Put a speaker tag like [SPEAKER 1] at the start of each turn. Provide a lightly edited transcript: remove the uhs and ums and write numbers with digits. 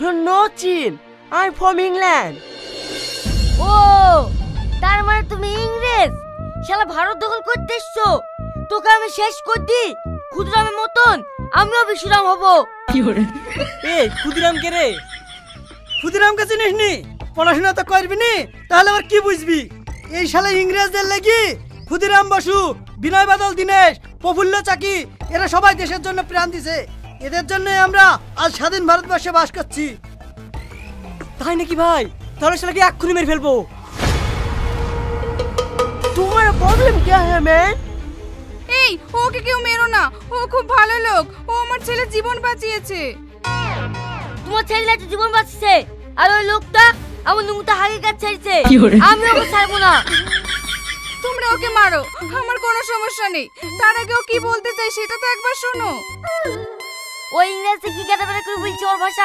[SPEAKER 1] No চিন, I from England.
[SPEAKER 2] ও তার মানে তুমি ইংরেজ? শালা ভারত দখল করতে এসছো, তোকে আমি শেষ করে দিই। ক্ষুদিরামের মতন আমিও বিশ্বরাম হব।
[SPEAKER 1] এই ক্ষুদিরাম কে রে?
[SPEAKER 3] ক্ষুদিরামকে চিনিস নি? পড়াশোনা তো করবি নি, তাহলে আবার কি বুঝবি? এই শালা ইংরেজদের লাগি ক্ষুদিরাম বসু, বিনয় বাদল দীনেশ, প্রফুল্ল চাকি এরা সবাই দেশের জন্য প্রাণ দিছে। এদের জন্য আমরা আজ স্বাধীন ভারতবর্ষে বাস করছি।
[SPEAKER 1] তাই নাকি ভাই? তাহলে শালাকে এক্ষুনি মেরে ফেলবো। তোমার প্রবলেম কি है ম্যান?
[SPEAKER 4] এই ওকে কেউ মেরো না, ও খুব ভালো লোক, ও আমার ছেলের জীবন বাঁচিয়েছে।
[SPEAKER 2] তোমার ছেলে না জীবন বাঁচছে, আর ওই লোকটা আমার নুঙ্গুটা হাগে কাছে ছাড়ছে। আমি ওকে ছাড়বো না।
[SPEAKER 4] তোমরা ওকে মারো, আমার কোনো সমস্যা নেই। তার আগে ও কি বলতে চাই সেটা তো একবার শোনো।
[SPEAKER 2] ওই ইংরেজি কি কেটে বেড়ে করে বলছে, ওর ভাষা